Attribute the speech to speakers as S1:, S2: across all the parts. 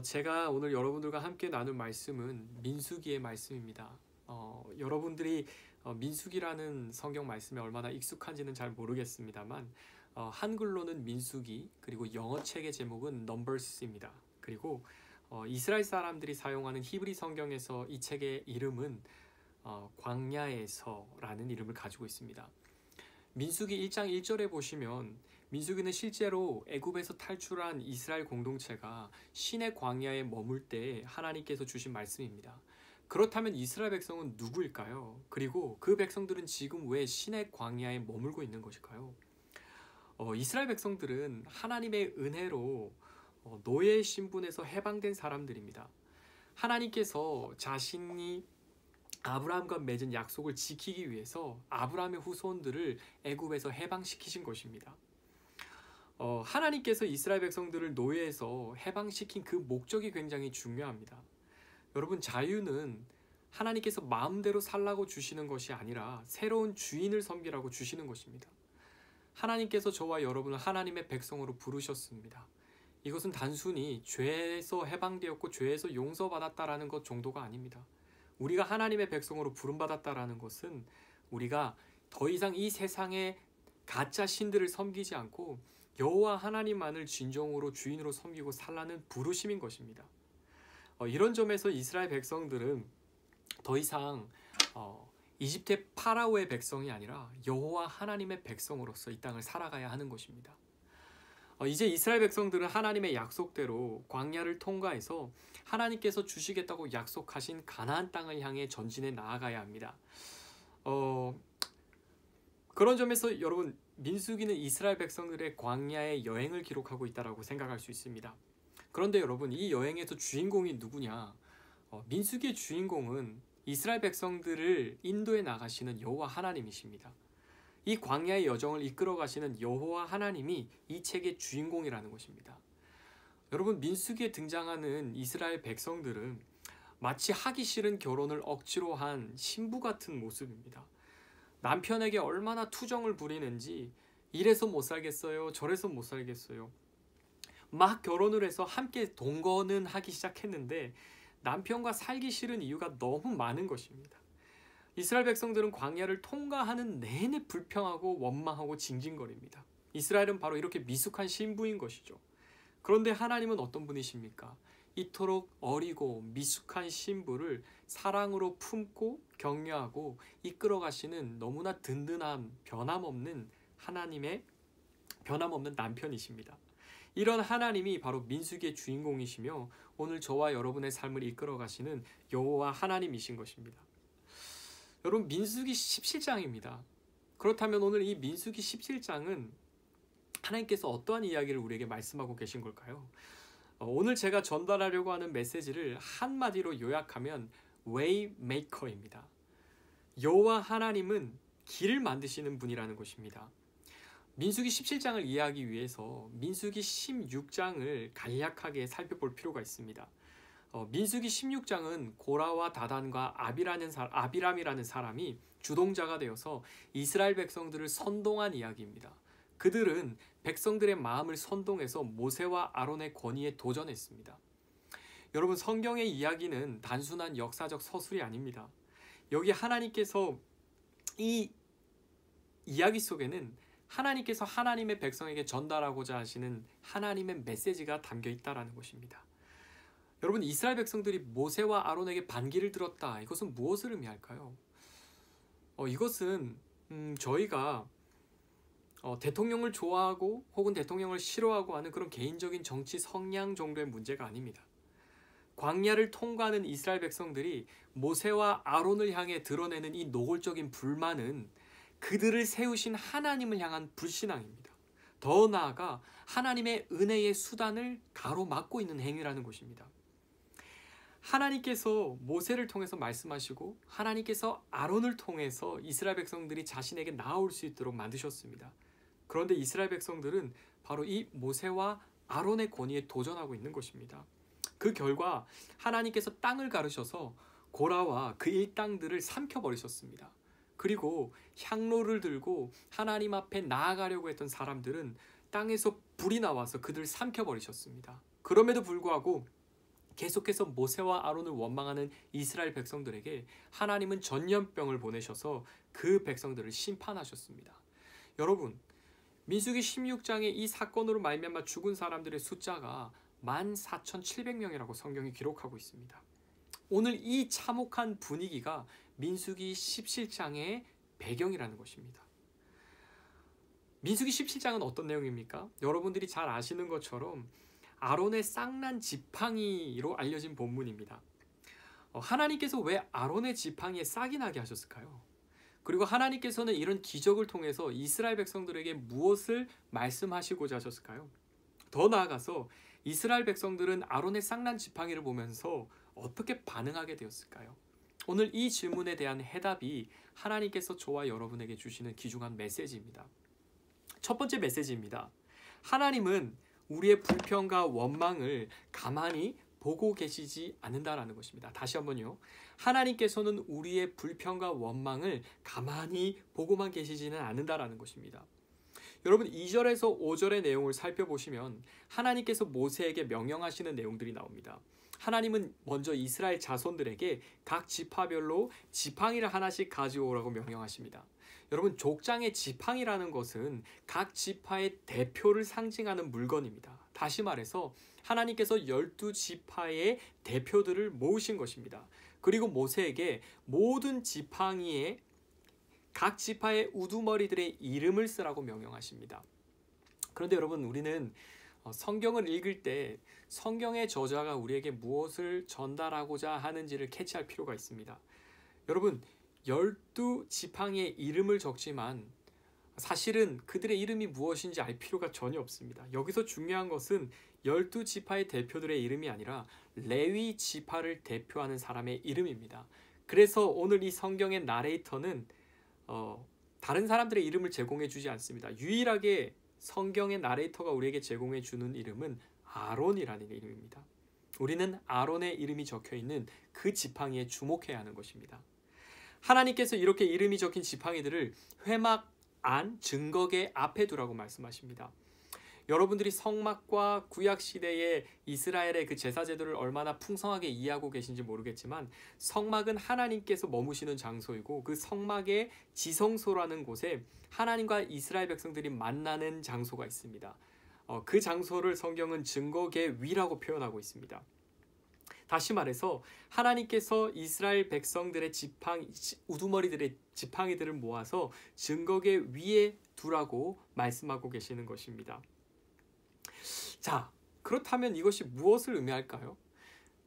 S1: 제가 오늘 여러분들과 함께 나눌 말씀은 민수기의 말씀입니다. 여러분들이 민수기라는 성경 말씀에 얼마나 익숙한지는 잘 모르겠습니다만 한글로는 민수기, 그리고 영어 책의 제목은 넘버스입니다. 그리고 이스라엘 사람들이 사용하는 히브리 성경에서 이 책의 이름은 광야에서라는 이름을 가지고 있습니다. 민수기 1장 1절에 보시면 민수기는 실제로 애굽에서 탈출한 이스라엘 공동체가 신의 광야에 머물 때 하나님께서 주신 말씀입니다. 그렇다면 이스라엘 백성은 누구일까요? 그리고 그 백성들은 지금 왜 신의 광야에 머물고 있는 것일까요? 이스라엘 백성들은 하나님의 은혜로 노예의 신분에서 해방된 사람들입니다. 하나님께서 자신이 아브라함과 맺은 약속을 지키기 위해서 아브라함의 후손들을 애굽에서 해방시키신 것입니다. 하나님께서 이스라엘 백성들을 노예에서 해방시킨 그 목적이 굉장히 중요합니다. 여러분, 자유는 하나님께서 마음대로 살라고 주시는 것이 아니라 새로운 주인을 섬기라고 주시는 것입니다. 하나님께서 저와 여러분을 하나님의 백성으로 부르셨습니다. 이것은 단순히 죄에서 해방되었고 죄에서 용서받았다라는 것 정도가 아닙니다. 우리가 하나님의 백성으로 부름받았다라는 것은 우리가 더 이상 이 세상의 가짜 신들을 섬기지 않고 여호와 하나님만을 진정으로 주인으로 섬기고 살라는 부르심인 것입니다. 이런 점에서 이스라엘 백성들은 더 이상 이집트의 파라오의 백성이 아니라 여호와 하나님의 백성으로서 이 땅을 살아가야 하는 것입니다. 이제 이스라엘 백성들은 하나님의 약속대로 광야를 통과해서 하나님께서 주시겠다고 약속하신 가나안 땅을 향해 전진해 나아가야 합니다. 그런 점에서 여러분, 민수기는 이스라엘 백성들의 광야의 여행을 기록하고 있다고 생각할 수 있습니다. 그런데 여러분, 이 여행에서 주인공이 누구냐? 민수기의 주인공은 이스라엘 백성들을 인도해 나가시는 여호와 하나님이십니다. 이 광야의 여정을 이끌어 가시는 여호와 하나님이 이 책의 주인공이라는 것입니다. 여러분, 민수기에 등장하는 이스라엘 백성들은 마치 하기 싫은 결혼을 억지로 한 신부 같은 모습입니다. 남편에게 얼마나 투정을 부리는지 이래서 못 살겠어요, 저래서 못 살겠어요. 막 결혼을 해서 함께 동거는 하기 시작했는데 남편과 살기 싫은 이유가 너무 많은 것입니다. 이스라엘 백성들은 광야를 통과하는 내내 불평하고 원망하고 징징거립니다. 이스라엘은 바로 이렇게 미숙한 신부인 것이죠. 그런데 하나님은 어떤 분이십니까? 이토록 어리고 미숙한 신부를 사랑으로 품고 격려하고 이끌어 가시는 너무나 든든한 변함없는 하나님의 변함없는 남편이십니다. 이런 하나님이 바로 민수기의 주인공이시며 오늘 저와 여러분의 삶을 이끌어 가시는 여호와 하나님이신 것입니다. 여러분, 민수기 17장입니다. 그렇다면 오늘 이 민수기 17장은 하나님께서 어떠한 이야기를 우리에게 말씀하고 계신 걸까요? 오늘 제가 전달하려고 하는 메시지를 한마디로 요약하면 Waymaker입니다. 여호와 하나님은 길을 만드시는 분이라는 것입니다. 민수기 17장을 이해하기 위해서 민수기 16장을 간략하게 살펴볼 필요가 있습니다. 민수기 16장은 고라와 다단과 아비람이라는 사람이 주동자가 되어서 이스라엘 백성들을 선동한 이야기입니다. 그들은 백성들의 마음을 선동해서 모세와 아론의 권위에 도전했습니다. 여러분, 성경의 이야기는 단순한 역사적 서술이 아닙니다. 여기 하나님께서 이 이야기 속에는 하나님께서 하나님의 백성에게 전달하고자 하시는 하나님의 메시지가 담겨 있다는 것입니다. 여러분, 이스라엘 백성들이 모세와 아론에게 반기를 들었다. 이것은 무엇을 의미할까요? 이것은 저희가 대통령을 좋아하고 혹은 대통령을 싫어하고 하는 그런 개인적인 정치 성향 정도의 문제가 아닙니다. 광야를 통과하는 이스라엘 백성들이 모세와 아론을 향해 드러내는 이 노골적인 불만은 그들을 세우신 하나님을 향한 불신앙입니다. 더 나아가 하나님의 은혜의 수단을 가로막고 있는 행위라는 것입니다. 하나님께서 모세를 통해서 말씀하시고 하나님께서 아론을 통해서 이스라엘 백성들이 자신에게 나아올 수 있도록 만드셨습니다. 그런데 이스라엘 백성들은 바로 이 모세와 아론의 권위에 도전하고 있는 것입니다. 그 결과 하나님께서 땅을 가르셔서 고라와 그 일당들을 삼켜버리셨습니다. 그리고 향로를 들고 하나님 앞에 나아가려고 했던 사람들은 땅에서 불이 나와서 그들을 삼켜버리셨습니다. 그럼에도 불구하고 계속해서 모세와 아론을 원망하는 이스라엘 백성들에게 하나님은 전염병을 보내셔서 그 백성들을 심판하셨습니다. 여러분, 민수기 16장에 이 사건으로 말미암아 죽은 사람들의 숫자가 14,700명이라고 성경이 기록하고 있습니다. 오늘 이 참혹한 분위기가 민수기 17장의 배경이라는 것입니다. 민수기 17장은 어떤 내용입니까? 여러분들이 잘 아시는 것처럼 아론의 쌍난 지팡이로 알려진 본문입니다. 하나님께서 왜 아론의 지팡이에 싹이 나게 하셨을까요? 그리고 하나님께서는 이런 기적을 통해서 이스라엘 백성들에게 무엇을 말씀하시고자 하셨을까요? 더 나아가서 이스라엘 백성들은 아론의 쌍난 지팡이를 보면서 어떻게 반응하게 되었을까요? 오늘 이 질문에 대한 해답이 하나님께서 저와 여러분에게 주시는 귀중한 메시지입니다. 첫 번째 메시지입니다. 하나님은 우리의 불평과 원망을 가만히 보고 계시지 않는다라는 것입니다. 다시 한번요. 하나님께서는 우리의 불평과 원망을 가만히 보고만 계시지는 않는다라는 것입니다. 여러분 2절에서 5절의 내용을 살펴보시면 하나님께서 모세에게 명령하시는 내용들이 나옵니다. 하나님은 먼저 이스라엘 자손들에게 각 지파별로 지팡이를 하나씩 가져오라고 명령하십니다. 여러분 족장의 지팡이라는 것은 각 지파의 대표를 상징하는 물건입니다. 다시 말해서 하나님께서 12지파의 대표들을 모으신 것입니다. 그리고 모세에게 모든 지팡이에 각 지파의 우두머리들의 이름을 쓰라고 명령하십니다. 그런데 여러분 우리는 성경을 읽을 때 성경의 저자가 우리에게 무엇을 전달하고자 하는지를 캐치할 필요가 있습니다. 여러분 12지팡이의 이름을 적지만 사실은 그들의 이름이 무엇인지 알 필요가 전혀 없습니다. 여기서 중요한 것은 12지파의 대표들의 이름이 아니라 레위 지파를 대표하는 사람의 이름입니다. 그래서 오늘 이 성경의 나레이터는 다른 사람들의 이름을 제공해 주지 않습니다. 유일하게 성경의 나레이터가 우리에게 제공해 주는 이름은 아론이라는 이름입니다. 우리는 아론의 이름이 적혀 있는 그 지팡이에 주목해야 하는 것입니다. 하나님께서 이렇게 이름이 적힌 지팡이들을 회막 안 증거계 앞에 두라고 말씀하십니다. 여러분들이 성막과 구약 시대의 이스라엘의 그 제사 제도를 얼마나 풍성하게 이해하고 계신지 모르겠지만 성막은 하나님께서 머무시는 장소이고 그 성막의 지성소라는 곳에 하나님과 이스라엘 백성들이 만나는 장소가 있습니다. 그 장소를 성경은 증거계 위라고 표현하고 있습니다. 다시 말해서 하나님께서 이스라엘 백성들의 우두머리들의 지팡이들을 모아서 증거계 위에 두라고 말씀하고 계시는 것입니다. 자, 그렇다면 이것이 무엇을 의미할까요?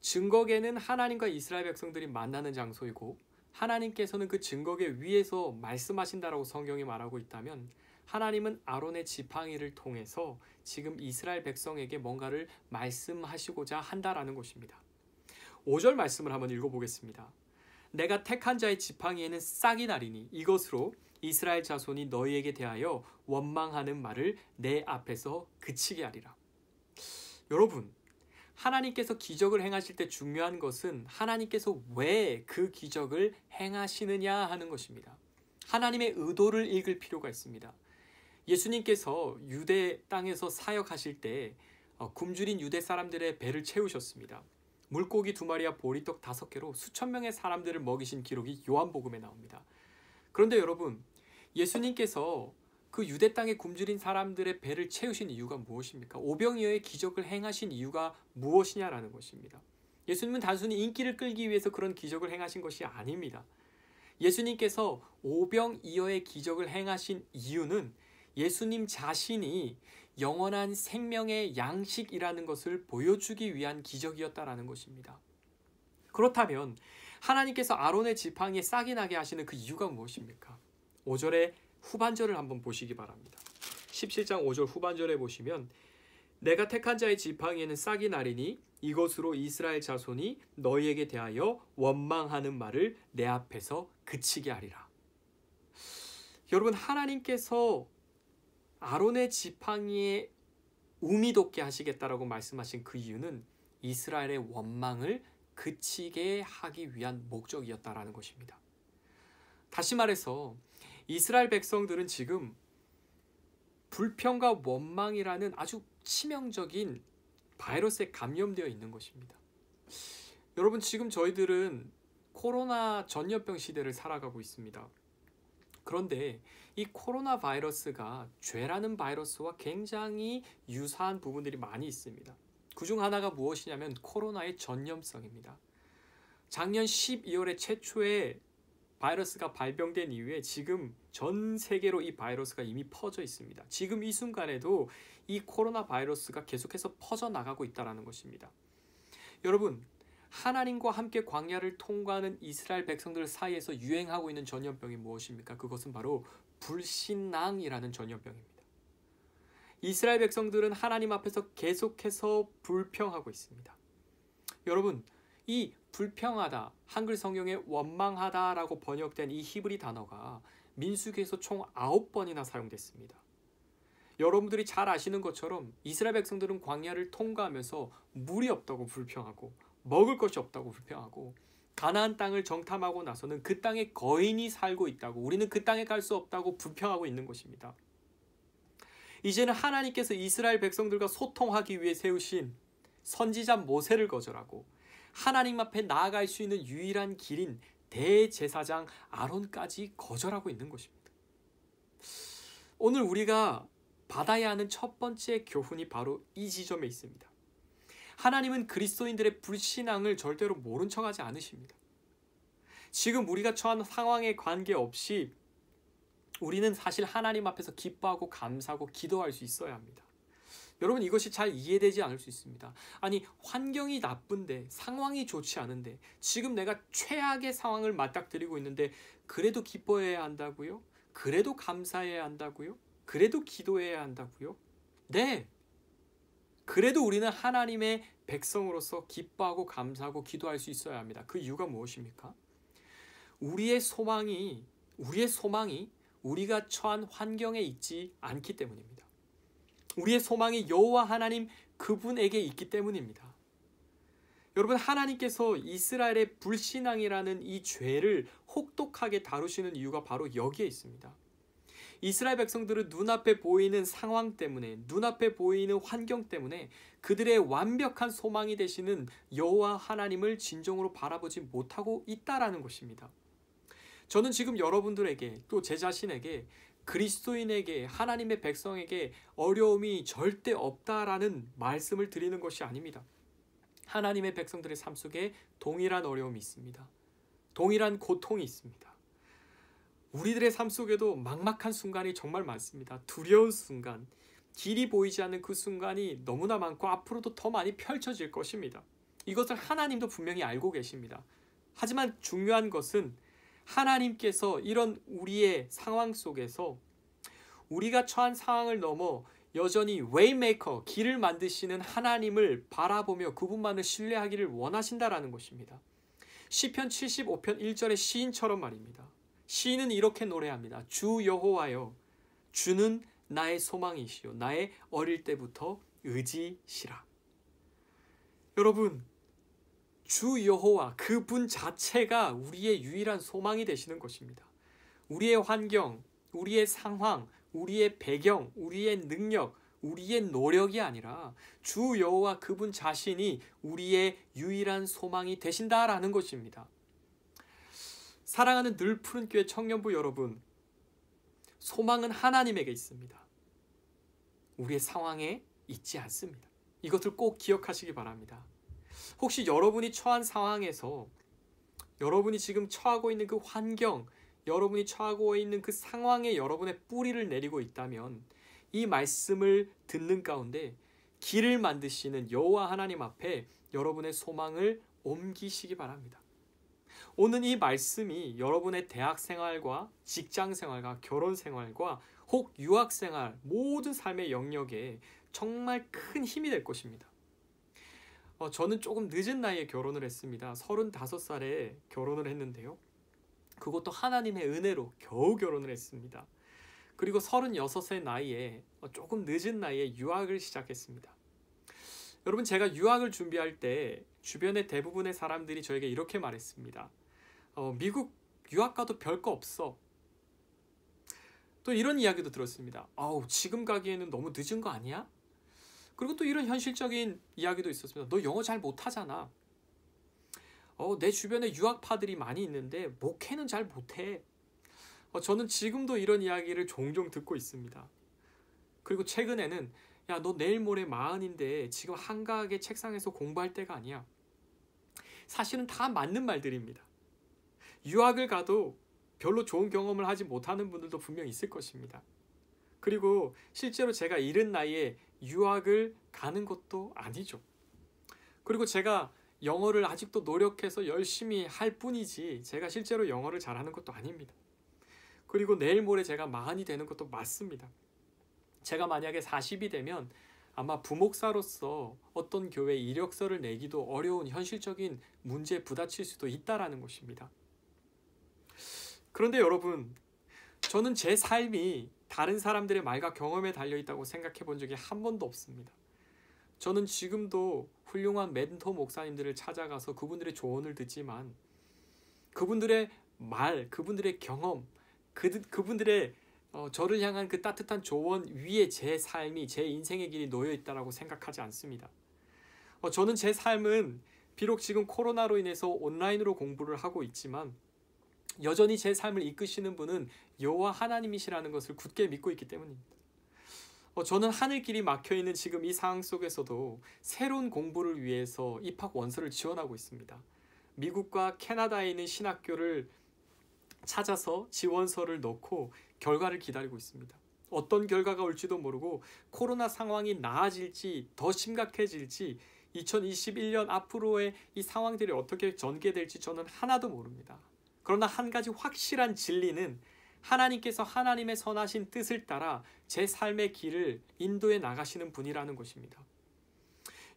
S1: 증거계는 하나님과 이스라엘 백성들이 만나는 장소이고 하나님께서는 그 증거계 위에서 말씀하신다라고 성경이 말하고 있다면 하나님은 아론의 지팡이를 통해서 지금 이스라엘 백성에게 뭔가를 말씀하시고자 한다라는 것입니다. 5절 말씀을 한번 읽어보겠습니다. 내가 택한 자의 지팡이에는 싹이 나리니 이것으로 이스라엘 자손이 너희에게 대하여 원망하는 말을 내 앞에서 그치게 하리라. 여러분, 하나님께서 기적을 행하실 때 중요한 것은 하나님께서 왜 그 기적을 행하시느냐 하는 것입니다. 하나님의 의도를 읽을 필요가 있습니다. 예수님께서 유대 땅에서 사역하실 때 굶주린 유대 사람들의 배를 채우셨습니다. 물고기 2마리와 보리떡 5개로 수천 명의 사람들을 먹이신 기록이 요한복음에 나옵니다. 그런데 여러분, 예수님께서 그 유대 땅에 굶주린 사람들의 배를 채우신 이유가 무엇입니까? 오병이어의 기적을 행하신 이유가 무엇이냐라는 것입니다. 예수님은 단순히 인기를 끌기 위해서 그런 기적을 행하신 것이 아닙니다. 예수님께서 오병이어의 기적을 행하신 이유는 예수님 자신이 영원한 생명의 양식이라는 것을 보여주기 위한 기적이었다라는 것입니다. 그렇다면 하나님께서 아론의 지팡이에 싹이 나게 하시는 그 이유가 무엇입니까? 5절의 후반절을 한번 보시기 바랍니다. 17장 5절 후반절에 보시면 내가 택한 자의 지팡이에는 싹이 나리니 이것으로 이스라엘 자손이 너희에게 대하여 원망하는 말을 내 앞에서 그치게 하리라. 여러분, 하나님께서 아론의 지팡이에 우미 돋게 하시겠다라고 말씀하신 그 이유는 이스라엘의 원망을 그치게 하기 위한 목적이었다라는 것입니다. 다시 말해서 이스라엘 백성들은 지금 불평과 원망이라는 아주 치명적인 바이러스에 감염되어 있는 것입니다. 여러분, 지금 저희들은 코로나 전염병 시대를 살아가고 있습니다. 그런데 이 코로나 바이러스가 죄라는 바이러스와 굉장히 유사한 부분들이 많이 있습니다. 그중 하나가 무엇이냐면 코로나의 전염성입니다. 작년 12월에 최초의 바이러스가 발병된 이후에 지금 전 세계로 이 바이러스가 이미 퍼져 있습니다. 지금 이 순간에도 이 코로나 바이러스가 계속해서 퍼져나가고 있다는 것입니다. 여러분, 하나님과 함께 광야를 통과하는 이스라엘 백성들 사이에서 유행하고 있는 전염병이 무엇입니까? 그것은 바로 불신앙이라는 전염병입니다. 이스라엘 백성들은 하나님 앞에서 계속해서 불평하고 있습니다. 여러분, 이 불평하다, 한글 성경에 원망하다라고 번역된 이 히브리 단어가 민수기에서 총 9번이나 사용됐습니다. 여러분들이 잘 아시는 것처럼 이스라엘 백성들은 광야를 통과하면서 물이 없다고 불평하고 먹을 것이 없다고 불평하고 가나안 땅을 정탐하고 나서는 그 땅에 거인이 살고 있다고, 우리는 그 땅에 갈 수 없다고 불평하고 있는 것입니다. 이제는 하나님께서 이스라엘 백성들과 소통하기 위해 세우신 선지자 모세를 거절하고 하나님 앞에 나아갈 수 있는 유일한 길인 대제사장 아론까지 거절하고 있는 것입니다. 오늘 우리가 받아야 하는 첫 번째 교훈이 바로 이 지점에 있습니다. 하나님은 그리스도인들의 불신앙을 절대로 모른 척하지 않으십니다. 지금 우리가 처한 상황에 관계없이 우리는 사실 하나님 앞에서 기뻐하고 감사하고 기도할 수 있어야 합니다. 여러분, 이것이 잘 이해되지 않을 수 있습니다. 아니, 환경이 나쁜데, 상황이 좋지 않은데, 지금 내가 최악의 상황을 맞닥뜨리고 있는데 그래도 기뻐해야 한다고요? 그래도 감사해야 한다고요? 그래도 기도해야 한다고요? 네! 그래도 우리는 하나님의 백성으로서 기뻐하고 감사하고 기도할 수 있어야 합니다. 그 이유가 무엇입니까? 우리의 소망이 우리가 처한 환경에 있지 않기 때문입니다. 우리의 소망이 여호와 하나님 그분에게 있기 때문입니다. 여러분, 하나님께서 이스라엘의 불신앙이라는 이 죄를 혹독하게 다루시는 이유가 바로 여기에 있습니다. 이스라엘 백성들은 눈앞에 보이는 상황 때문에, 눈앞에 보이는 환경 때문에 그들의 완벽한 소망이 되시는 여호와 하나님을 진정으로 바라보지 못하고 있다라는 것입니다. 저는 지금 여러분들에게, 또 제 자신에게, 그리스도인에게, 하나님의 백성에게 어려움이 절대 없다라는 말씀을 드리는 것이 아닙니다. 하나님의 백성들의 삶 속에 동일한 어려움이 있습니다. 동일한 고통이 있습니다. 우리들의 삶 속에도 막막한 순간이 정말 많습니다. 두려운 순간, 길이 보이지 않는 그 순간이 너무나 많고 앞으로도 더 많이 펼쳐질 것입니다. 이것을 하나님도 분명히 알고 계십니다. 하지만 중요한 것은 하나님께서 이런 우리의 상황 속에서 우리가 처한 상황을 넘어 여전히 웨이메이커, 길을 만드시는 하나님을 바라보며 그분만을 신뢰하기를 원하신다라는 것입니다. 시편 75편 1절의 시인처럼 말입니다. 시인은 이렇게 노래합니다. 주 여호와여, 주는 나의 소망이시요 나의 어릴 때부터 의지시라. 여러분, 주 여호와 그분 자체가 우리의 유일한 소망이 되시는 것입니다. 우리의 환경, 우리의 상황, 우리의 배경, 우리의 능력, 우리의 노력이 아니라 주 여호와 그분 자신이 우리의 유일한 소망이 되신다라는 것입니다. 사랑하는 늘 푸른 교회 청년부 여러분, 소망은 하나님에게 있습니다. 우리의 상황에 있지 않습니다. 이것을 꼭 기억하시기 바랍니다. 혹시 여러분이 처한 상황에서, 여러분이 지금 처하고 있는 그 환경, 여러분이 처하고 있는 그 상황에 여러분의 뿌리를 내리고 있다면 이 말씀을 듣는 가운데 길을 만드시는 여호와 하나님 앞에 여러분의 소망을 옮기시기 바랍니다. 오늘 이 말씀이 여러분의 대학 생활과 직장 생활과 결혼 생활과 혹 유학 생활 모든 삶의 영역에 정말 큰 힘이 될 것입니다. 저는 조금 늦은 나이에 결혼을 했습니다. 35살에 결혼을 했는데요. 그것도 하나님의 은혜로 겨우 결혼을 했습니다. 그리고 36세 나이에 조금 늦은 나이에 유학을 시작했습니다. 여러분, 제가 유학을 준비할 때 주변의 대부분의 사람들이 저에게 이렇게 말했습니다. 미국 유학 가도 별거 없어. 또 이런 이야기도 들었습니다. 지금 가기에는 너무 늦은 거 아니야? 그리고 또 이런 현실적인 이야기도 있었습니다. 너 영어 잘 못하잖아. 내 주변에 유학파들이 많이 있는데 목회는 잘 못해. 저는 지금도 이런 이야기를 종종 듣고 있습니다. 그리고 최근에는 야, 너 내일 모레 40인데 지금 한가하게 책상에서 공부할 때가 아니야. 사실은 다 맞는 말들입니다. 유학을 가도 별로 좋은 경험을 하지 못하는 분들도 분명 있을 것입니다. 그리고 실제로 제가 이른 나이에 유학을 가는 것도 아니죠. 그리고 제가 영어를 아직도 노력해서 열심히 할 뿐이지 제가 실제로 영어를 잘하는 것도 아닙니다. 그리고 내일 모레 제가 40이 되는 것도 맞습니다. 제가 만약에 40이 되면 아마 부목사로서 어떤 교회 이력서를 내기도 어려운 현실적인 문제에 부딪힐 수도 있다라는 것입니다. 그런데 여러분, 저는 제 삶이 다른 사람들의 말과 경험에 달려있다고 생각해 본 적이 한 번도 없습니다. 저는 지금도 훌륭한 멘토 목사님들을 찾아가서 그분들의 조언을 듣지만 그분들의 말, 그분들의 경험, 그분들의 저를 향한 그 따뜻한 조언 위에 제 삶이, 제 인생의 길이 놓여 있다고 생각하지 않습니다. 저는 제 삶은 비록 지금 코로나로 인해서 온라인으로 공부를 하고 있지만 여전히 제 삶을 이끄시는 분은 여호와 하나님이시라는 것을 굳게 믿고 있기 때문입니다. 저는 하늘길이 막혀있는 지금 이 상황 속에서도 새로운 공부를 위해서 입학 원서를 지원하고 있습니다. 미국과 캐나다에 있는 신학교를 찾아서 지원서를 넣고 결과를 기다리고 있습니다. 어떤 결과가 올지도 모르고 코로나 상황이 나아질지 더 심각해질지 2021년 앞으로의 이 상황들이 어떻게 전개될지 저는 하나도 모릅니다. 그러나 한 가지 확실한 진리는 하나님께서 하나님의 선하신 뜻을 따라 제 삶의 길을 인도해 나가시는 분이라는 것입니다.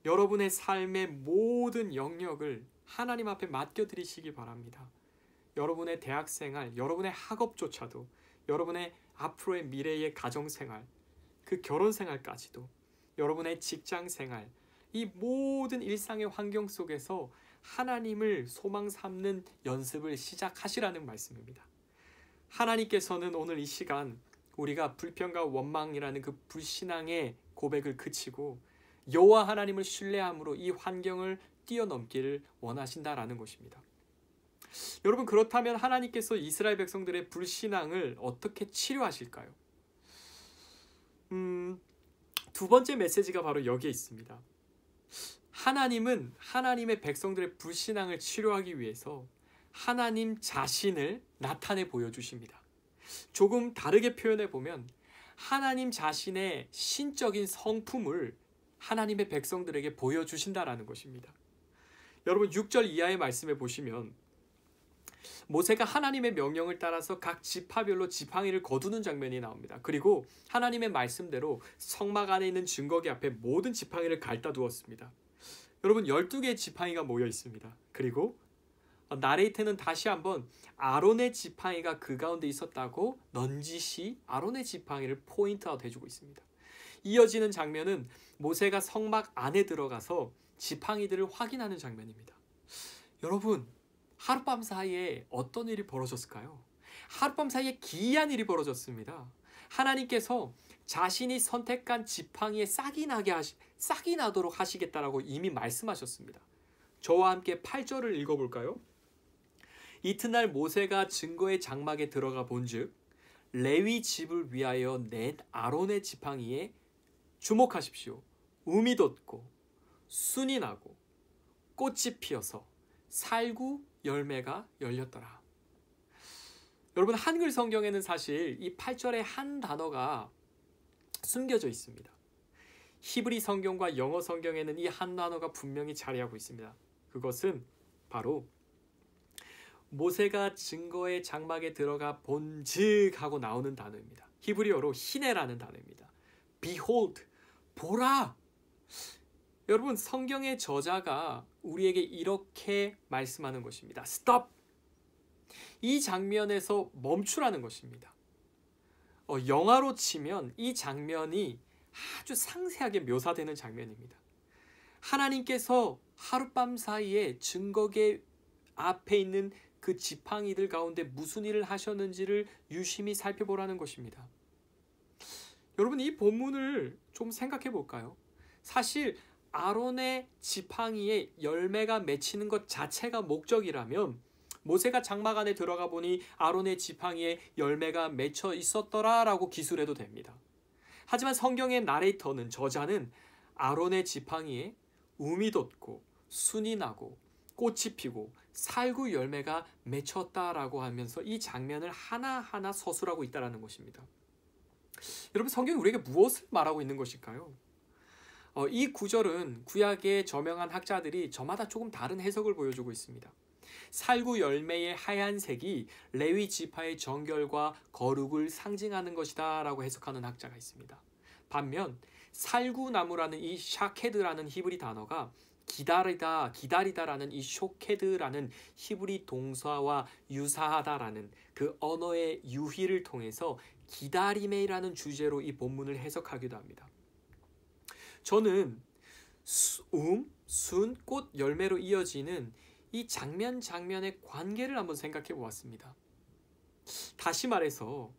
S1: 여러분의 삶의 모든 영역을 하나님 앞에 맡겨드리시기 바랍니다. 여러분의 대학생활, 여러분의 학업조차도, 여러분의 앞으로의 미래의 가정생활, 그 결혼생활까지도, 여러분의 직장생활, 이 모든 일상의 환경 속에서 하나님을 소망 삼는 연습을 시작하시라는 말씀입니다. 하나님께서는 오늘 이 시간 우리가 불평과 원망이라는 그 불신앙의 고백을 그치고 여호와 하나님을 신뢰함으로 이 환경을 뛰어넘기를 원하신다라는 것입니다. 여러분, 그렇다면 하나님께서 이스라엘 백성들의 불신앙을 어떻게 치료하실까요? 두 번째 메시지가 바로 여기에 있습니다. 하나님은 하나님의 백성들의 불신앙을 치료하기 위해서 하나님 자신을 나타내 보여주십니다. 조금 다르게 표현해 보면 하나님 자신의 신적인 성품을 하나님의 백성들에게 보여주신다라는 것입니다. 여러분, 6절 이하의 말씀에 보시면 모세가 하나님의 명령을 따라서 각 지파별로 지팡이를 거두는 장면이 나옵니다. 그리고 하나님의 말씀대로 성막 안에 있는 증거기 앞에 모든 지팡이를 갈다 두었습니다. 여러분, 12개의 지팡이가 모여 있습니다. 그리고 나레이트는 다시 한번 아론의 지팡이가 그 가운데 있었다고 넌지시 아론의 지팡이를 포인트아웃 해주고 있습니다. 이어지는 장면은 모세가 성막 안에 들어가서 지팡이들을 확인하는 장면입니다. 여러분, 하룻밤 사이에 어떤 일이 벌어졌을까요? 하룻밤 사이에 기이한 일이 벌어졌습니다. 하나님께서 자신이 선택한 지팡이에 싹이 나도록 하시겠다라고 이미 말씀하셨습니다. 저와 함께 8절을 읽어볼까요? 이튿날 모세가 증거의 장막에 들어가 본즉 레위 집을 위하여 낸 아론의 지팡이에 주목하십시오. 움이 돋고 순이 나고 꽃이 피어서 살구 열매가 열렸더라. 여러분, 한글 성경에는 사실 이 8절에 한 단어가 숨겨져 있습니다. 히브리 성경과 영어 성경에는 이 한 단어가 분명히 자리하고 있습니다. 그것은 바로 모세가 증거의 장막에 들어가 본즉 하고 나오는 단어입니다. 히브리어로 히네라는 단어입니다. Behold, 보라. 여러분, 성경의 저자가 우리에게 이렇게 말씀하는 것입니다. Stop. 이 장면에서 멈추라는 것입니다. 영화로 치면 이 장면이 아주 상세하게 묘사되는 장면입니다. 하나님께서 하룻밤 사이에 증거계 앞에 있는 그 지팡이들 가운데 무슨 일을 하셨는지를 유심히 살펴보라는 것입니다. 여러분, 이 본문을 좀 생각해 볼까요? 사실 아론의 지팡이에 열매가 맺히는 것 자체가 목적이라면 모세가 장막 안에 들어가 보니 아론의 지팡이에 열매가 맺혀 있었더라라고 기술해도 됩니다. 하지만 성경의 나레이터는, 저자는 아론의 지팡이에 움이 돋고 순이 나고 꽃이 피고 살구 열매가 맺혔다라고 하면서 이 장면을 하나하나 서술하고 있다는 것입니다. 여러분, 성경이 우리에게 무엇을 말하고 있는 것일까요? 이 구절은 구약의 저명한 학자들이 저마다 조금 다른 해석을 보여주고 있습니다. 살구 열매의 하얀색이 레위 지파의 정결과 거룩을 상징하는 것이다 라고 해석하는 학자가 있습니다. 반면 살구나무라는 이 샤케드라는 히브리 단어가 기다리다라는 이 쇼케드라는 히브리 동사와 유사하다라는 그 언어의 유희를 통해서 기다림이라는 주제로 이 본문을 해석하기도 합니다. 저는 순, 꽃, 열매로 이어지는 이 장면의 관계를 한번 생각해 보았습니다. 다시 말해서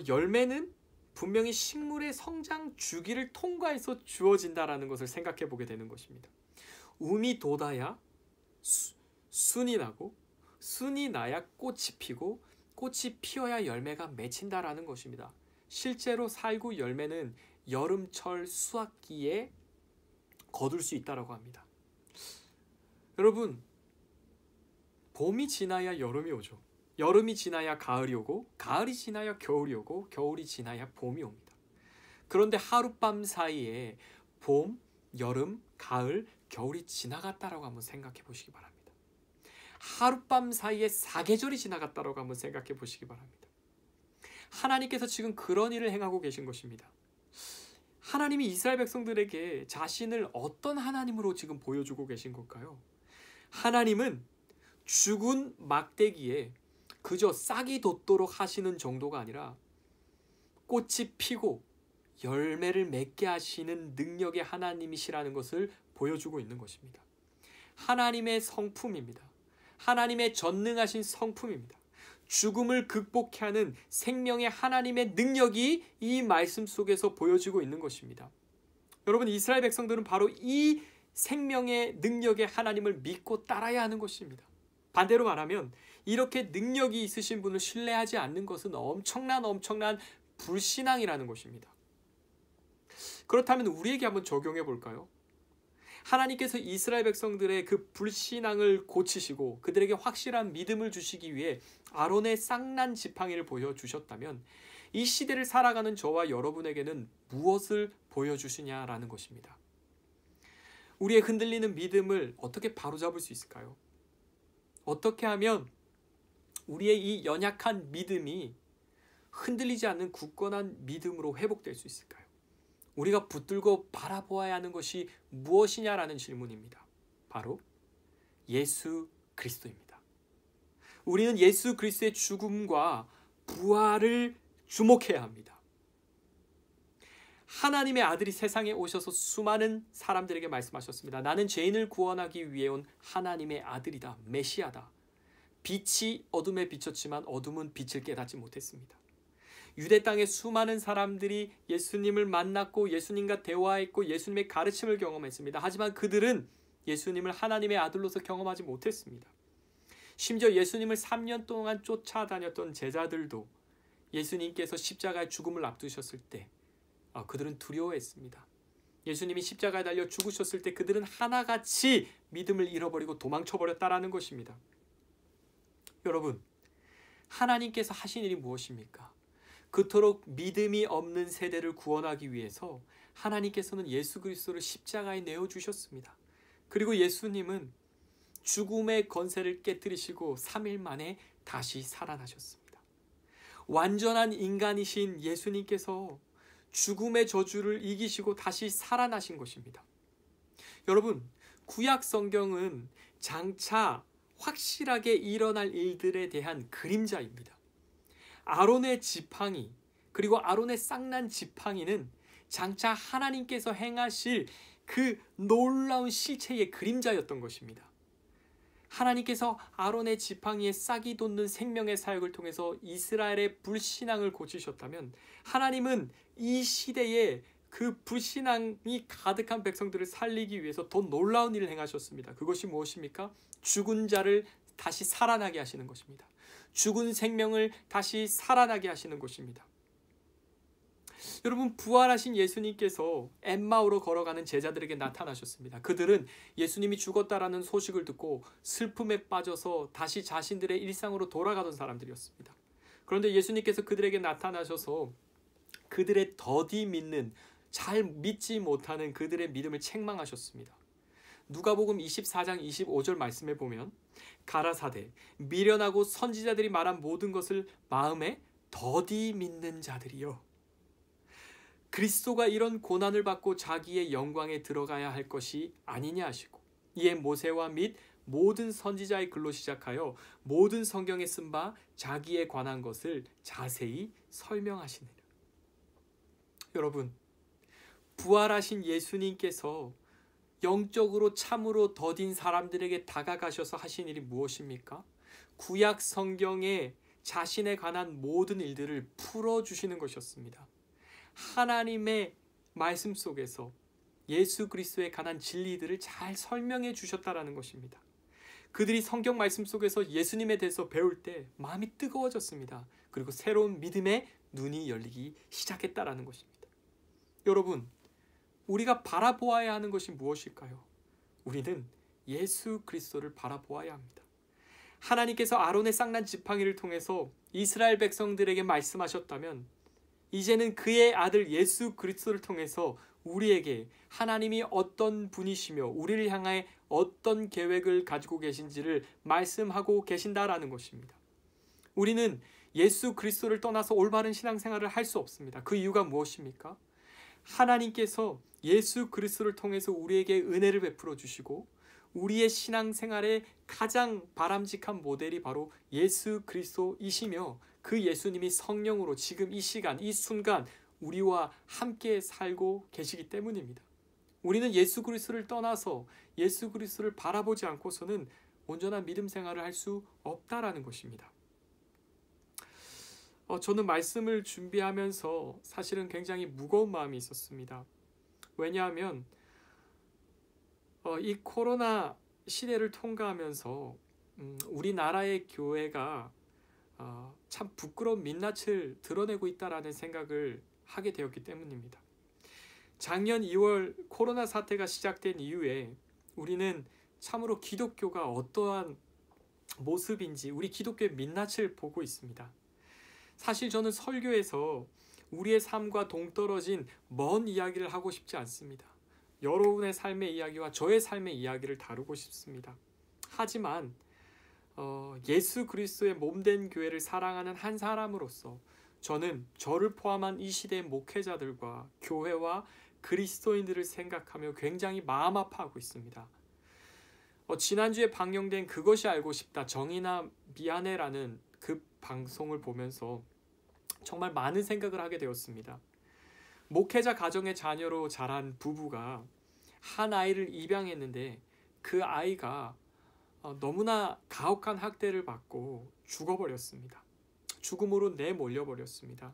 S1: 열매는 분명히 식물의 성장 주기를 통과해서 주어진다라는 것을 생각해 보게 되는 것입니다. 움이 돋아야 순이 나고, 순이 나야 꽃이 피고, 꽃이 피어야 열매가 맺힌다라는 것입니다. 실제로 살구 열매는 여름철 수확기에 거둘 수 있다고 합니다. 여러분, 봄이 지나야 여름이 오죠. 여름이 지나야 가을이 오고, 가을이 지나야 겨울이 오고, 겨울이 지나야 봄이 옵니다. 그런데 하룻밤 사이에 봄, 여름, 가을, 겨울이 지나갔다라고 한번 생각해 보시기 바랍니다. 하룻밤 사이에 사계절이 지나갔다라고 한번 생각해 보시기 바랍니다. 하나님께서 지금 그런 일을 행하고 계신 것입니다. 하나님이 이스라엘 백성들에게 자신을 어떤 하나님으로 지금 보여주고 계신 걸까요? 하나님은 죽은 막대기에 그저 싹이 돋도록 하시는 정도가 아니라 꽃이 피고 열매를 맺게 하시는 능력의 하나님이시라는 것을 보여주고 있는 것입니다. 하나님의 성품입니다. 하나님의 전능하신 성품입니다. 죽음을 극복케 하는 생명의 하나님의 능력이 이 말씀 속에서 보여지고 있는 것입니다. 여러분, 이스라엘 백성들은 바로 이 생명의 능력의 하나님을 믿고 따라야 하는 것입니다. 반대로 말하면 이렇게 능력이 있으신 분을 신뢰하지 않는 것은 엄청난 불신앙이라는 것입니다. 그렇다면 우리에게 한번 적용해 볼까요? 하나님께서 이스라엘 백성들의 그 불신앙을 고치시고 그들에게 확실한 믿음을 주시기 위해 아론의 쌍난 지팡이를 보여주셨다면 이 시대를 살아가는 저와 여러분에게는 무엇을 보여주시냐라는 것입니다. 우리의 흔들리는 믿음을 어떻게 바로잡을 수 있을까요? 어떻게 하면 우리의 이 연약한 믿음이 흔들리지 않는 굳건한 믿음으로 회복될 수 있을까요? 우리가 붙들고 바라보아야 하는 것이 무엇이냐라는 질문입니다. 바로 예수 그리스도입니다. 우리는 예수 그리스도의 죽음과 부활을 주목해야 합니다. 하나님의 아들이 세상에 오셔서 수많은 사람들에게 말씀하셨습니다. 나는 죄인을 구원하기 위해 온 하나님의 아들이다. 메시아다. 빛이 어둠에 비쳤지만 어둠은 빛을 깨닫지 못했습니다. 유대 땅의 수많은 사람들이 예수님을 만났고 예수님과 대화했고 예수님의 가르침을 경험했습니다. 하지만 그들은 예수님을 하나님의 아들로서 경험하지 못했습니다. 심지어 예수님을 3년 동안 쫓아다녔던 제자들도 예수님께서 십자가의 죽음을 앞두셨을 때 그들은 두려워했습니다. 예수님이 십자가에 달려 죽으셨을 때 그들은 하나같이 믿음을 잃어버리고 도망쳐버렸다라는 것입니다. 여러분, 하나님께서 하신 일이 무엇입니까? 그토록 믿음이 없는 세대를 구원하기 위해서 하나님께서는 예수 그리스도를 십자가에 내어주셨습니다. 그리고 예수님은 죽음의 권세를 깨뜨리시고 3일 만에 다시 살아나셨습니다. 완전한 인간이신 예수님께서 죽음의 저주를 이기시고 다시 살아나신 것입니다. 여러분, 구약 성경은 장차 확실하게 일어날 일들에 대한 그림자입니다. 아론의 지팡이 그리고 아론의 쌍난 지팡이는 장차 하나님께서 행하실 그 놀라운 실체의 그림자였던 것입니다. 하나님께서 아론의 지팡이에 싹이 돋는 생명의 사역을 통해서 이스라엘의 불신앙을 고치셨다면 하나님은 이 시대에 그 불신앙이 가득한 백성들을 살리기 위해서 더 놀라운 일을 행하셨습니다. 그것이 무엇입니까? 죽은 자를 다시 살아나게 하시는 것입니다. 죽은 생명을 다시 살아나게 하시는 것입니다. 여러분, 부활하신 예수님께서 엠마오로 걸어가는 제자들에게 나타나셨습니다. 그들은 예수님이 죽었다라는 소식을 듣고 슬픔에 빠져서 다시 자신들의 일상으로 돌아가던 사람들이었습니다. 그런데 예수님께서 그들에게 나타나셔서 그들의 더디 믿는, 잘 믿지 못하는 그들의 믿음을 책망하셨습니다. 누가복음 24장 25절 말씀에 보면 가라사대 미련하고 선지자들이 말한 모든 것을 마음에 더디 믿는 자들이여, 그리스도가 이런 고난을 받고 자기의 영광에 들어가야 할 것이 아니냐 하시고, 이에 모세와 및 모든 선지자의 글로 시작하여 모든 성경에 쓴 바 자기에 관한 것을 자세히 설명하시느라. 여러분, 부활하신 예수님께서 영적으로 참으로 더딘 사람들에게 다가가셔서 하신 일이 무엇입니까? 구약 성경에 자신에 관한 모든 일들을 풀어주시는 것이었습니다. 하나님의 말씀 속에서 예수 그리스도에 관한 진리들을 잘 설명해 주셨다라는 것입니다. 그들이 성경 말씀 속에서 예수님에 대해서 배울 때 마음이 뜨거워졌습니다. 그리고 새로운 믿음의 눈이 열리기 시작했다라는 것입니다. 여러분, 우리가 바라보아야 하는 것이 무엇일까요? 우리는 예수 그리스도를 바라보아야 합니다. 하나님께서 아론의 쌍난 지팡이를 통해서 이스라엘 백성들에게 말씀하셨다면 이제는 그의 아들 예수 그리스도를 통해서 우리에게 하나님이 어떤 분이시며 우리를 향해 어떤 계획을 가지고 계신지를 말씀하고 계신다라는 것입니다. 우리는 예수 그리스도를 떠나서 올바른 신앙생활을 할 수 없습니다. 그 이유가 무엇입니까? 하나님께서 예수 그리스도를 통해서 우리에게 은혜를 베풀어 주시고 우리의 신앙생활의 가장 바람직한 모델이 바로 예수 그리스도이시며, 그 예수님이 성령으로 지금 이 시간, 이 순간 우리와 함께 살고 계시기 때문입니다. 우리는 예수 그리스도를 떠나서 예수 그리스도를 바라보지 않고서는 온전한 믿음 생활을 할 수 없다라는 것입니다. 저는 말씀을 준비하면서 사실은 굉장히 무거운 마음이 있었습니다. 왜냐하면 이 코로나 시대를 통과하면서 우리나라의 교회가 참 부끄러운 민낯을 드러내고 있다라는 생각을 하게 되었기 때문입니다. 작년 2월 코로나 사태가 시작된 이후에 우리는 참으로 기독교가 어떠한 모습인지 우리 기독교의 민낯을 보고 있습니다. 사실 저는 설교에서 우리의 삶과 동떨어진 먼 이야기를 하고 싶지 않습니다. 여러분의 삶의 이야기와 저의 삶의 이야기를 다루고 싶습니다. 하지만 예수 그리스도의 몸된 교회를 사랑하는 한 사람으로서 저는 저를 포함한 이 시대의 목회자들과 교회와 그리스도인들을 생각하며 굉장히 마음 아파하고 있습니다. 지난주에 방영된 그것이 알고 싶다, 정의나 미안해라는 그 방송을 보면서 정말 많은 생각을 하게 되었습니다. 목회자 가정의 자녀로 자란 부부가 한 아이를 입양했는데 그 아이가 너무나 가혹한 학대를 받고 죽어버렸습니다. 죽음으로 내몰려버렸습니다.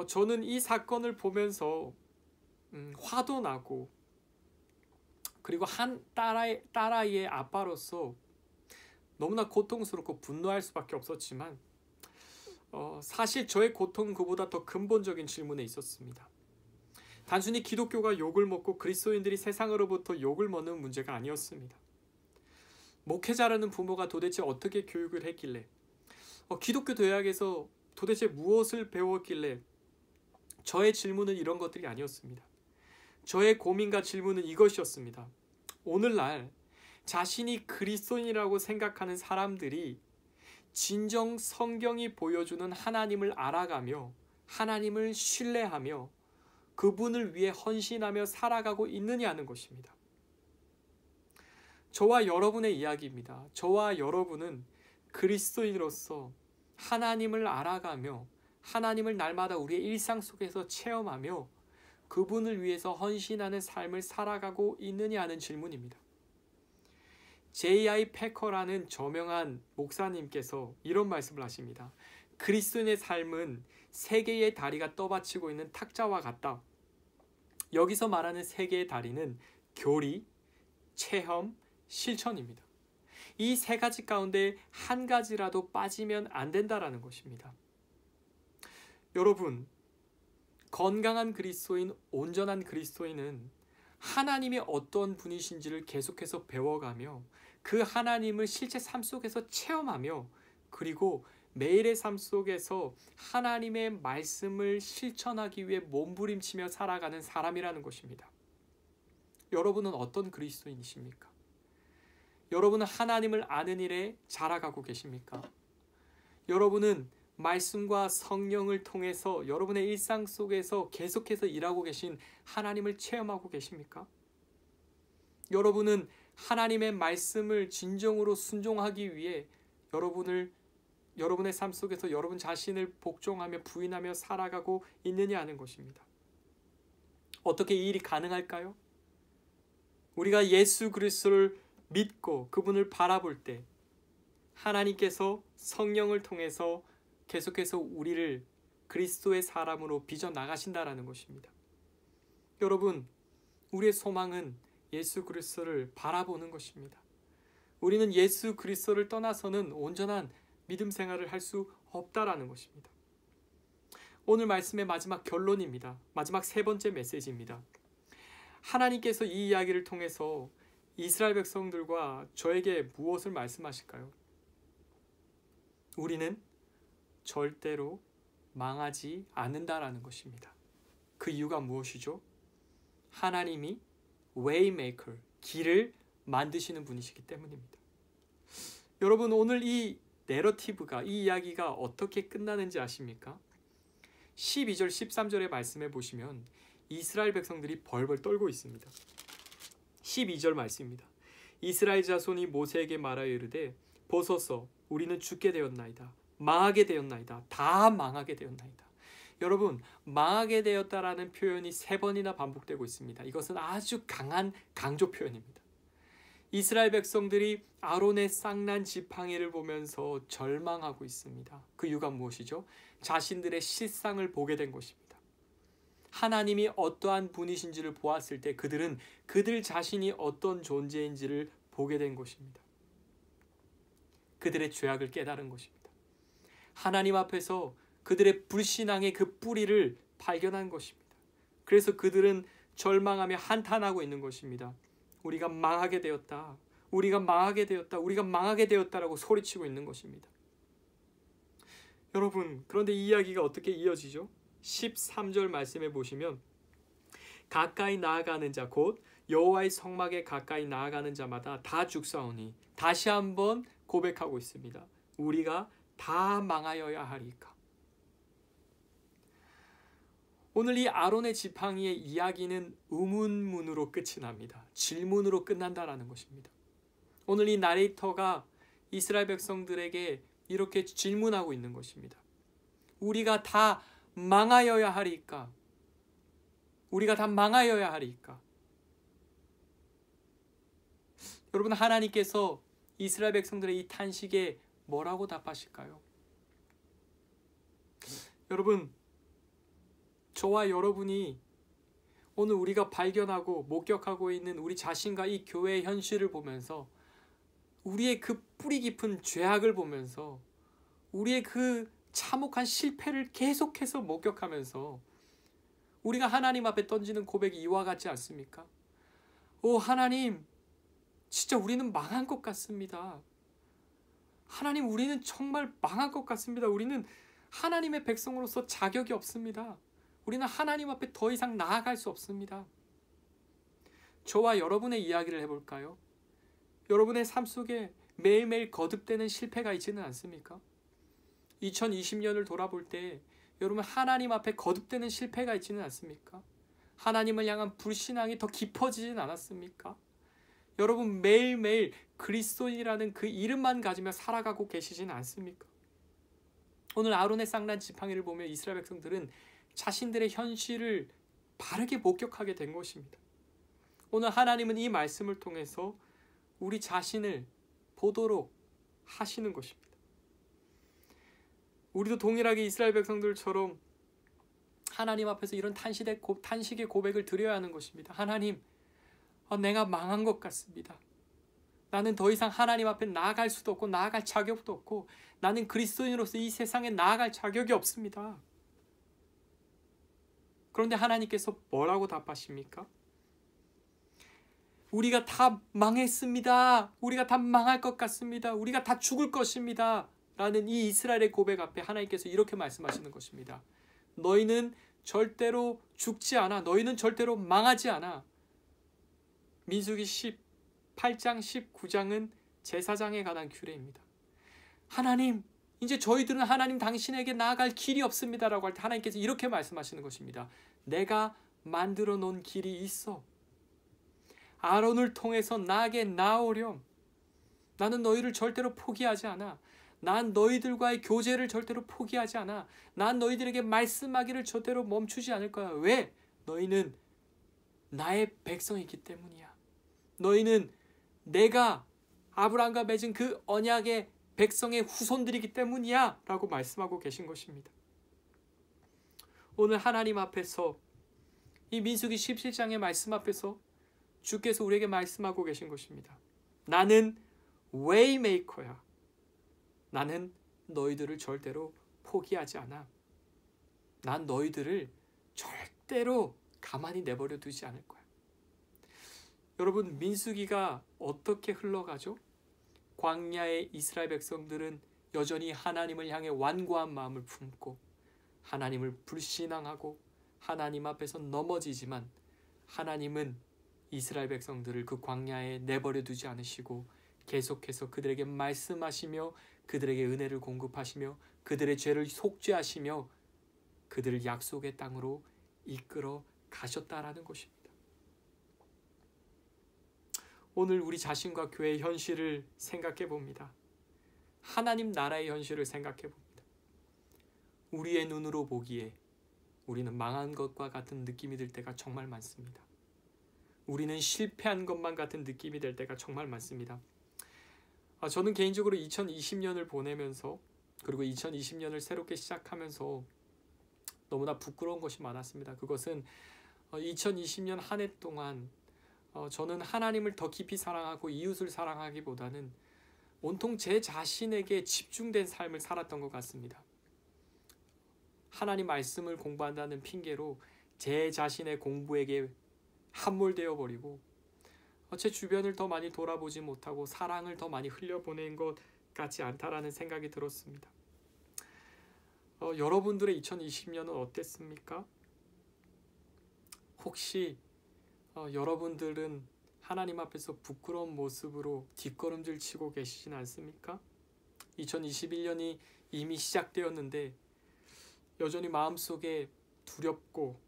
S1: 저는 이 사건을 보면서 화도 나고, 그리고 한 딸아이의 아빠로서 너무나 고통스럽고 분노할 수밖에 없었지만 사실 저의 고통은 그보다 더 근본적인 질문에 있었습니다. 단순히 기독교가 욕을 먹고 그리스도인들이 세상으로부터 욕을 먹는 문제가 아니었습니다. 목회자라는 부모가 도대체 어떻게 교육을 했길래, 기독교 대학에서 도대체 무엇을 배웠길래, 저의 질문은 이런 것들이 아니었습니다. 저의 고민과 질문은 이것이었습니다. 오늘날 자신이 그리스도인이라고 생각하는 사람들이 진정 성경이 보여주는 하나님을 알아가며 하나님을 신뢰하며 그분을 위해 헌신하며 살아가고 있느냐는 것입니다. 저와 여러분의 이야기입니다. 저와 여러분은 그리스도인으로서 하나님을 알아가며 하나님을 날마다 우리의 일상 속에서 체험하며 그분을 위해서 헌신하는 삶을 살아가고 있느냐는 질문입니다. J.I. 패커라는 저명한 목사님께서 이런 말씀을 하십니다. 그리스도인의 삶은 세 개의 다리가 떠받치고 있는 탁자와 같다. 여기서 말하는 세 개의 다리는 교리, 체험, 실천입니다. 이 세 가지 가운데 한 가지라도 빠지면 안 된다라는 것입니다. 여러분, 건강한 그리스도인, 온전한 그리스도인은 하나님이 어떤 분이신지를 계속해서 배워가며 그 하나님을 실제 삶 속에서 체험하며 그리고 매일의 삶 속에서 하나님의 말씀을 실천하기 위해 몸부림치며 살아가는 사람이라는 것입니다. 여러분은 어떤 그리스도인이십니까? 여러분은 하나님을 아는 일에 자라가고 계십니까? 여러분은 말씀과 성령을 통해서 여러분의 일상 속에서 계속해서 일하고 계신 하나님을 체험하고 계십니까? 여러분은 하나님의 말씀을 진정으로 순종하기 위해 여러분의 삶 속에서 여러분 자신을 복종하며 부인하며 살아가고 있느냐 하는 것입니다. 어떻게 이 일이 가능할까요? 우리가 예수 그리스도를 믿고 그분을 바라볼 때 하나님께서 성령을 통해서 계속해서 우리를 그리스도의 사람으로 빚어 나가신다라는 것입니다. 여러분, 우리의 소망은 예수 그리스도를 바라보는 것입니다. 우리는 예수 그리스도를 떠나서는 온전한 믿음 생활을 할 수 없다라는 것입니다. 오늘 말씀의 마지막 결론입니다. 마지막 세 번째 메시지입니다. 하나님께서 이 이야기를 통해서 이스라엘 백성들과 저에게 무엇을 말씀하실까요? 우리는 절대로 망하지 않는다라는 것입니다. 그 이유가 무엇이죠? 하나님이 Waymaker, 길을 만드시는 분이시기 때문입니다. 여러분, 오늘 이 내러티브가, 이 이야기가 어떻게 끝나는지 아십니까? 12절, 13절의 말씀에 보시면 이스라엘 백성들이 벌벌 떨고 있습니다. 12절 말씀입니다. 이스라엘 자손이 모세에게 말하여 이르되 보소서 우리는 죽게 되었나이다. 망하게 되었나이다. 다 망하게 되었나이다. 여러분, 망하게 되었다라는 표현이 3번이나 반복되고 있습니다. 이것은 아주 강한 강조 표현입니다. 이스라엘 백성들이 아론의 쌍난 지팡이를 보면서 절망하고 있습니다. 그 이유가 무엇이죠? 자신들의 실상을 보게 된 것입니다. 하나님이 어떠한 분이신지를 보았을 때 그들은 그들 자신이 어떤 존재인지를 보게 된 것입니다. 그들의 죄악을 깨달은 것입니다. 하나님 앞에서 그들의 불신앙의 그 뿌리를 발견한 것입니다. 그래서 그들은 절망하며 한탄하고 있는 것입니다. 우리가 망하게 되었다. 우리가 망하게 되었다. 우리가 망하게 되었다라고 소리치고 있는 것입니다. 여러분, 그런데 이 이야기가 어떻게 이어지죠? 13절 말씀에 보시면 가까이 나아가는 자 곧 여호와의 성막에 가까이 나아가는 자마다 다 죽사오니 다시 한번 고백하고 있습니다. 우리가 다 망하여야 하리까. 오늘 이 아론의 지팡이의 이야기는 의문문으로 끝이 납니다. 질문으로 끝난다라는 것입니다. 오늘 이 나레이터가 이스라엘 백성들에게 이렇게 질문하고 있는 것입니다. 우리가 다 망하여야 하리까? 우리가 다 망하여야 하리까? 여러분, 하나님께서 이스라엘 백성들의 이 탄식에 뭐라고 답하실까요? 여러분, 저와 여러분이 오늘 우리가 발견하고 목격하고 있는 우리 자신과 이 교회의 현실을 보면서 우리의 그 뿌리 깊은 죄악을 보면서 우리의 그 참혹한 실패를 계속해서 목격하면서 우리가 하나님 앞에 던지는 고백이 이와 같지 않습니까? 오 하나님, 진짜 우리는 망한 것 같습니다. 하나님, 우리는 정말 망한 것 같습니다. 우리는 하나님의 백성으로서 자격이 없습니다. 우리는 하나님 앞에 더 이상 나아갈 수 없습니다. 저와 여러분의 이야기를 해볼까요? 여러분의 삶 속에 매일매일 거듭되는 실패가 있지는 않습니까? 2020년을 돌아볼 때 여러분, 하나님 앞에 거듭되는 실패가 있지는 않습니까? 하나님을 향한 불신앙이 더 깊어지진 않았습니까? 여러분, 매일매일 그리스도인이라는 그 이름만 가지며 살아가고 계시진 않습니까? 오늘 아론의 쌍난 지팡이를 보며 이스라엘 백성들은 자신들의 현실을 바르게 목격하게 된 것입니다. 오늘 하나님은 이 말씀을 통해서 우리 자신을 보도록 하시는 것입니다. 우리도 동일하게 이스라엘 백성들처럼 하나님 앞에서 이런 탄식의 고백을 드려야 하는 것입니다. 하나님, 내가 망한 것 같습니다. 나는 더 이상 하나님 앞에 나아갈 수도 없고 나아갈 자격도 없고 나는 그리스도인으로서 이 세상에 나아갈 자격이 없습니다. 그런데 하나님께서 뭐라고 답하십니까? 우리가 다 망했습니다. 우리가 다 망할 것 같습니다. 우리가 다 죽을 것입니다. 라는 이 이스라엘의 고백 앞에 하나님께서 이렇게 말씀하시는 것입니다. 너희는 절대로 죽지 않아. 너희는 절대로 망하지 않아. 민수기 18장 19장은 제사장에 관한 규례입니다. 하나님, 이제 저희들은 하나님 당신에게 나아갈 길이 없습니다 라고 할 때 하나님께서 이렇게 말씀하시는 것입니다. 내가 만들어 놓은 길이 있어. 아론을 통해서 나에게 나오렴. 나는 너희를 절대로 포기하지 않아. 난 너희들과의 교제를 절대로 포기하지 않아. 난 너희들에게 말씀하기를 절대로 멈추지 않을 거야. 왜? 너희는 나의 백성이기 때문이야. 너희는 내가 아브라함과 맺은 그 언약의 백성의 후손들이기 때문이야 라고 말씀하고 계신 것입니다. 오늘 하나님 앞에서 이 민수기 17장의 말씀 앞에서 주께서 우리에게 말씀하고 계신 것입니다. 나는 웨이메이커야. 나는 너희들을 절대로 포기하지 않아. 난 너희들을 절대로 가만히 내버려 두지 않을 거야. 여러분, 민수기가 어떻게 흘러가죠? 광야의 이스라엘 백성들은 여전히 하나님을 향해 완고한 마음을 품고 하나님을 불신앙하고 하나님 앞에서 넘어지지만 하나님은 이스라엘 백성들을 그 광야에 내버려 두지 않으시고 계속해서 그들에게 말씀하시며 그들에게 은혜를 공급하시며 그들의 죄를 속죄하시며 그들을 약속의 땅으로 이끌어 가셨다라는 것입니다. 오늘 우리 자신과 교회의 현실을 생각해 봅니다. 하나님 나라의 현실을 생각해 봅니다. 우리의 눈으로 보기에 우리는 망한 것과 같은 느낌이 들 때가 정말 많습니다. 우리는 실패한 것만 같은 느낌이 될 때가 정말 많습니다. 저는 개인적으로 2020년을 보내면서 그리고 2020년을 새롭게 시작하면서 너무나 부끄러운 것이 많았습니다. 그것은 2020년 한 해 동안 저는 하나님을 더 깊이 사랑하고 이웃을 사랑하기보다는 온통 제 자신에게 집중된 삶을 살았던 것 같습니다. 하나님 말씀을 공부한다는 핑계로 제 자신의 공부에게 함몰되어 버리고 제 주변을 더 많이 돌아보지 못하고 사랑을 더 많이 흘려보낸 것 같지 않다라는 생각이 들었습니다. 여러분들의 2020년은 어땠습니까? 혹시 여러분들은 하나님 앞에서 부끄러운 모습으로 뒷걸음질 치고 계시진 않습니까? 2021년이 이미 시작되었는데 여전히 마음속에 두렵고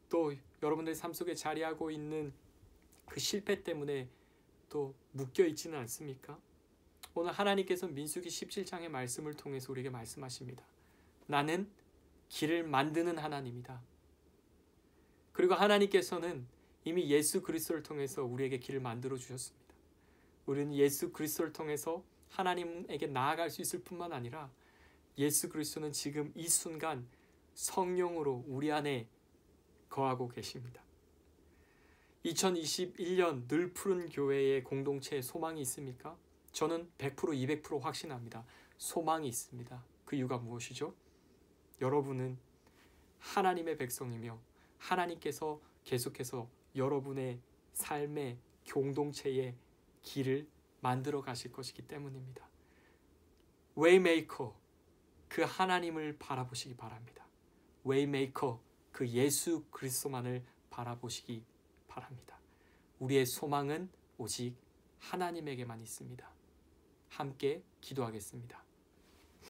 S1: 또 여러분들의 삶 속에 자리하고 있는 그 실패 때문에 또 묶여 있지는 않습니까? 오늘 하나님께서 민수기 17장의 말씀을 통해서 우리에게 말씀하십니다. 나는 길을 만드는 하나님이다. 그리고 하나님께서는 이미 예수 그리스도를 통해서 우리에게 길을 만들어 주셨습니다. 우리는 예수 그리스도를 통해서 하나님에게 나아갈 수 있을 뿐만 아니라 예수 그리스도는 지금 이 순간 성령으로 우리 안에 거하고 계십니다. 2021년 늘 푸른 교회의 공동체에 소망이 있습니까? 저는 100% 200% 확신합니다. 소망이 있습니다. 그 이유가 무엇이죠? 여러분은 하나님의 백성이며 하나님께서 계속해서 여러분의 삶의 공동체의 길을 만들어 가실 것이기 때문입니다. 웨이메이커, 그 하나님을 바라보시기 바랍니다. 웨이메이커, 그 예수 그리스도만을 바라보시기 바랍니다. 우리의 소망은 오직 하나님에게만 있습니다. 함께 기도하겠습니다.